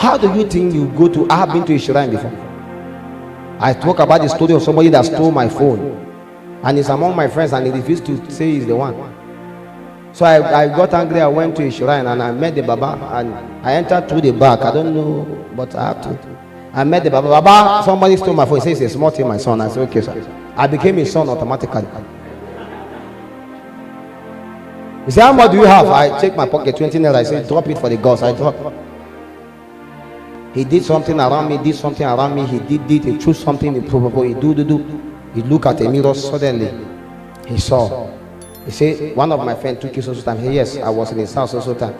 How do you think you go to? I have been to a shrine before. I talk about the story of somebody that stole my phone, and it's among my friends, and he refused to say he's the one. So I got angry. I went to a shrine and I met the Baba, and I entered through the back. I don't know, but I have to. I met the Baba. Baba, somebody stole my phone. He says it's a small thing, my son. I said, okay, sir. I became his son automatically. He said, how much do you have? I check my pocket, 20 naira. I said, drop it for the gods. I drop. He did something around me, he he chose something improbable. He do. He looked at a mirror, suddenly he saw. He said, one of my friends took his social time. He, yes, I was in his house social time.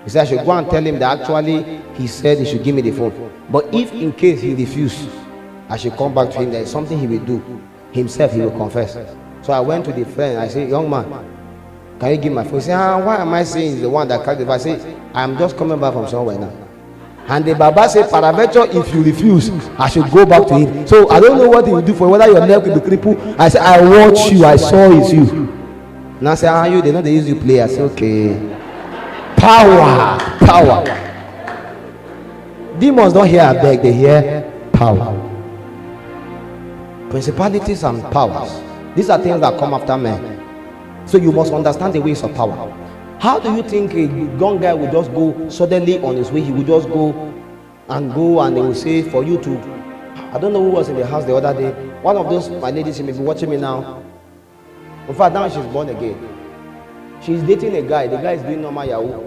He said, I should go and tell him that actually he said he should give me the phone. But if in case he refused, I should come back to him. There is something he will do. Himself, he will confess. So I went to the friend. I said, young man, can you give my phone? He said, why am I saying he's the one that carried the phone? I said, I am just coming back from somewhere now. And the Baba said, Paraventure, if you refuse, I should go back to him. So I don't know what he will do for you, whether your neck will be crippled. I said, I watch you, I saw it's you. Now I say, how are you? They know they use you play. I say, okay. Power. Demons don't hear a beg, they hear power. Principalities and powers. These are things that come after men. So you must understand the ways of power. How do you think a young guy will just go suddenly on his way? He will just go and they will say for you to, I don't know who was in the house the other day. One of those, my ladies, she may be watching me now. In fact, now she's born again. She's dating a guy. The guy is doing normal Yahoo.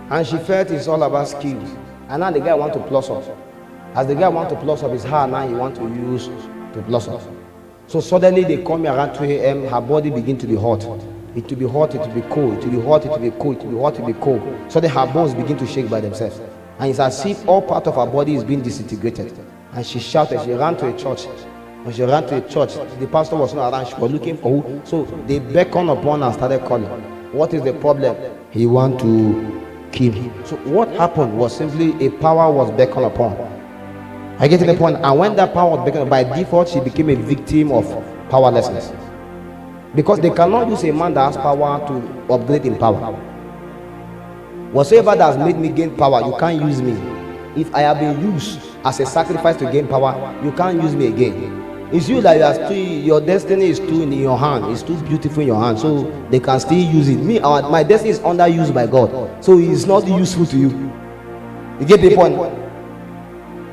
And she felt it's all about skills. And now the guy wants to plus up. As the guy wants to plus up his hair, now he wants to use to plus up. So suddenly they come around 2 a.m. Her body begins to be hot. It will be hot, it will be cold, it will be hot, it will be cold, it will be hot, it will be cold. So then her bones begin to shake by themselves. And it's as if all part of her body is being disintegrated. And she shouted, she ran to a church. When she ran to a church, the pastor was not around, she was looking for who. So they beckoned upon her and started calling. What is the problem? He wants to kill him. So what happened was simply a power was beckoned upon. I get to the point, and when that power was beckoned, by default, she became a victim of powerlessness. Because they cannot use a man that has power to upgrade in power. Whatsoever that has made me gain power, you can't use me. If I have been used as a sacrifice to gain power, you can't use me again. It's you that you are still, your destiny is still in your hand. It's too beautiful in your hand, so they can still use it. Me, my destiny is underused by God, so it's not useful to you. You get the point?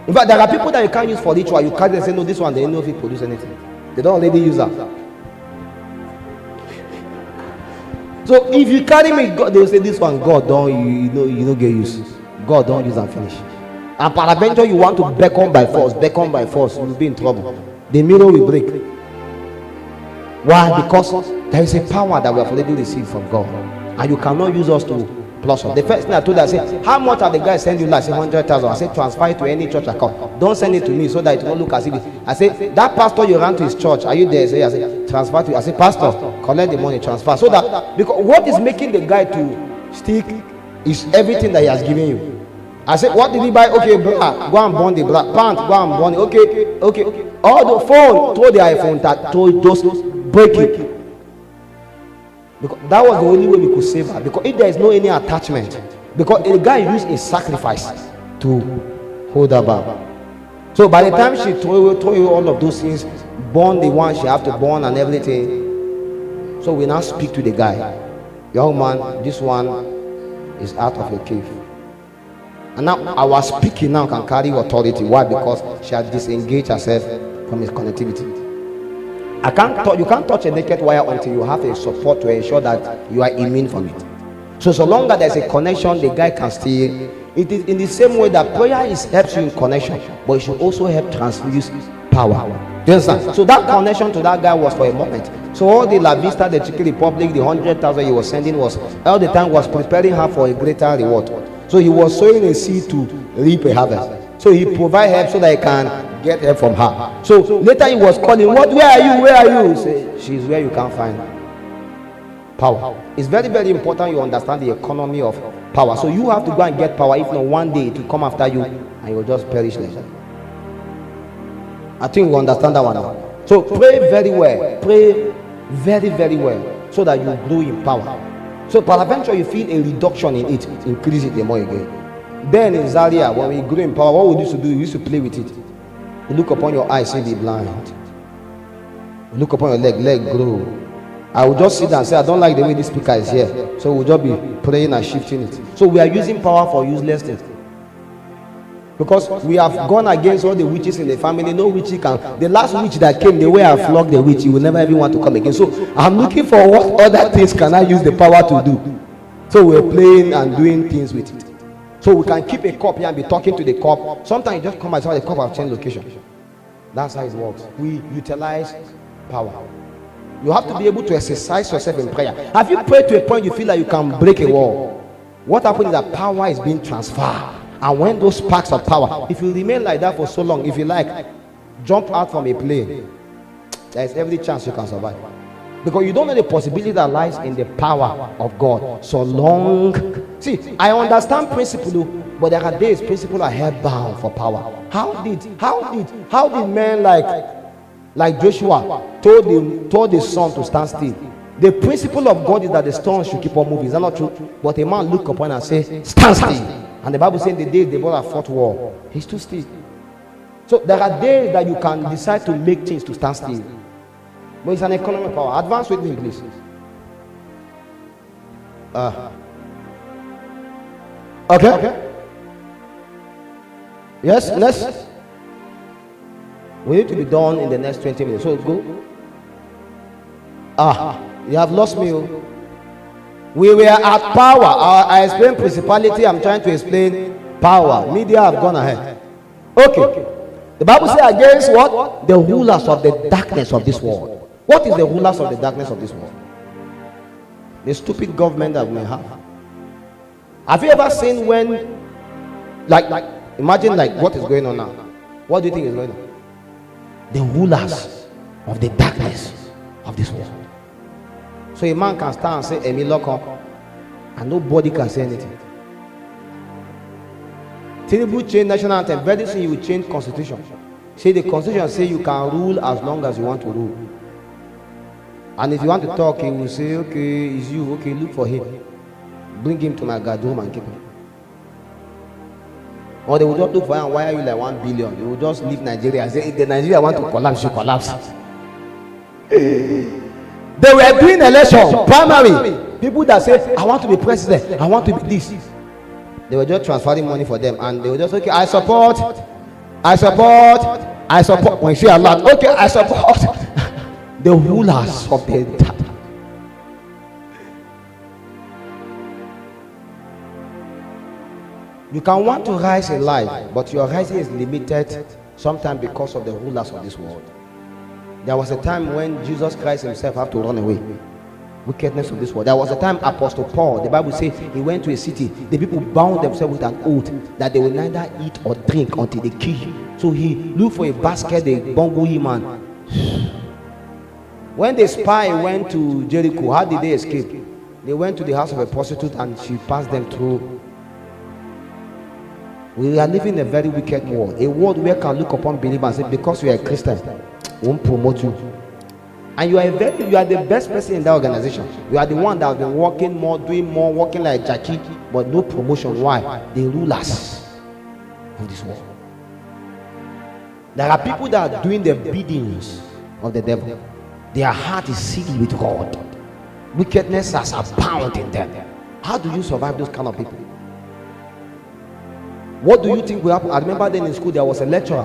In fact, there are people that you can't use for ritual. You can't say, no, this one, they don't know if it produce anything. They don't already use that. So if you carry me, God, they will say this one, God don't, you don't get used. God don't use and finish. And peradventure you want to beckon by force, you will be in trouble. The mirror will break. Why? Because there is a power that we have already received from God, and you cannot use us to plus up. The first thing I told her, I said, how much have the guy send you? Like 100,000. I said, transfer it to any church account. Don't send it to me so that it won't look as if it. I said, that pastor you ran to his church, are you there? I said, transfer to. I said, pastor, collect the money, transfer. So that, because what is making the guy to stick is everything that he has given you. I said, what did he buy? Okay, bra, go and burn the bra. Pant, go and burn it. Okay. All the phone, throw the iPhone, just break it. Because that was the only way we could save her. Because if there is no any attachment, because the guy used a sacrifice to hold her back. So by the time she throw all of those things, burn the one she have to burn and everything. So we now speak to the guy. Young man, this one is out of your cave. And now our speaking now can carry authority. Why? Because she has disengaged herself from his connectivity. You can't touch a naked wire until you have a support to ensure that you are immune from it. So long as there's a connection, the guy can still. It is in the same way that prayer helps you in connection, but it should also help transfuse power. Do you understand? So that connection to that guy was for a moment. So all the La Vista, the Czech Republic, the 100,000 he was sending was all the time was preparing her for a greater reward. So he was sowing a seed to reap a harvest. So he provide help so that he can get help from her. So later he was calling, where are you? Say, she's where you can't find power. It's very, very important you understand the economy of power. So you have to go and get power. If not, one day it will come after you and you will just perish later. I think you understand that one now. So pray very well. Pray very, very well so that you grow in power. So peradventure you feel a reduction in it, increase it the more again. Then in Zaria, when we grew in power, what we used to do, we used to play with it. You look upon your eyes, say be blind. You look upon your leg grow. I will just sit down and say, I don't like the way this speaker is here. So we'll just be praying and shifting it. So we are using power for useless things. Because we have gone against all the witches in the family. No witch can. The last witch that came, the way I flogged the witch, you will never even want to come again. So I'm looking for what other things can I use the power to do. So we're playing and doing things with it. So we can keep a cup here and be talking to the cup. Sometimes you just come and say the cup has changed location. That's how it works. We utilize power. You have to be able to exercise yourself in prayer. Have you prayed to a point you feel like you can break a wall? What happens is that power is being transferred. And when those sparks of power, if you remain like that for so long, if you like, jump out from a plane, there is every chance you can survive. Because you don't know the possibility that lies in the power of God. So long. See, I understand principle, but there are days principle are held bound for power. How did men like Joshua told the sun to stand still? The principle of God is that the stone should keep on moving. Is that not true? But a man look upon and say, stand still. And the Bible says the day they brought a fourth war, he stood still. So there are days that you can decide to make things to stand still. But it's an economic power. Advance with me, please. Okay. Yes, next. We need to be done in the next 20 minutes. So go. You have lost me. We were at power. I explained principality. I'm trying to explain power. Media have gone ahead. Okay. The Bible says against what? The rulers of the darkness of this world. What is the rulers of the darkness of this world? The stupid government that we may have. Have you ever seen when, like, imagine like what is going on now? What do you think is going on? The rulers of the darkness of this world. So a man can stand and say, Emi Loko, and nobody can say anything. Tinubu change national anthem. Very soon you will change constitution. Say the constitution say you can rule as long as you want to rule. And if you want to talk, he will say, okay, it's you. Okay, look for him. Bring him to my guardroom and keep him. Or they will just look for him. Why are you like 1 billion? They will just leave Nigeria and say, if the Nigeria want to collapse, you collapse. They were doing election, primary. People that say, I want to be president, I want to be this. They were just transferring money for them. And they were just, okay, I support. When you say a lot, okay, I support the rulers of the dark. You can want to rise in life, but your rising is limited sometimes because of the rulers of this world. There was a time when Jesus Christ himself had to run away. Wickedness of this world. There was a time Apostle Paul, the Bible says, he went to a city. The people bound themselves with an oath that they will neither eat or drink until they kill him. So he looked for a basket, they bungled him, and when the spy went to Jericho, how did they escape? They went to the house of a prostitute and she passed them through. We are living in a very wicked world. A world where can look upon believers and say, because you are a Christian, we won't promote you. And you are the best person in that organization. You are the one that has been working more, doing more, working like Jackie, but no promotion. Why? The rulers of this world. There are people that are doing the biddings of the devil. Their heart is sealed with God. Wickedness has abounded in them. How do you survive those kind of people? What do you think will happen? I remember then in school there was a lecturer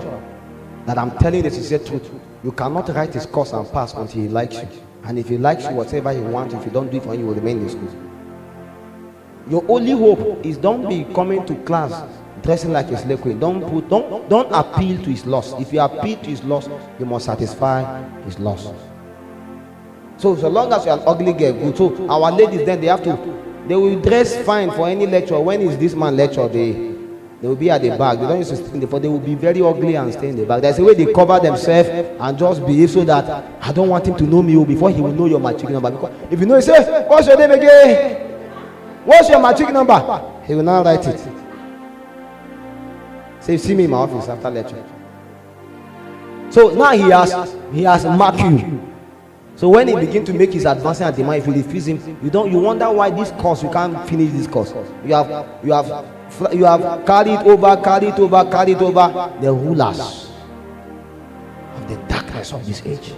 that I'm telling you the sincere truth. You cannot write his course and pass until he likes you. And if he likes you, whatever he wants, if you don't do it for him, you will remain in school. Your only hope is don't be coming to class dressing like a slave queen. Don't appeal to his loss. If you appeal to his loss, you must satisfy his loss. So long as you're an ugly girl, good. So our ladies then they will dress fine for any lecture. When is this man lecture? They will be at the back. They don't used to stay in the front. They will be very ugly and stay in the back. There's a way they cover themselves and just behave so that I don't want him to know me before he will know your matric number. Because if you know, he say, what's your name again? What's your matric number? He will now write it. Say, see me in my office after lecture. So now he has marked you. So when he begin to make his advancing and demand, if you refuse him, you wonder why this course, you can't finish this course. You have carried over the rulers of the darkness of this age.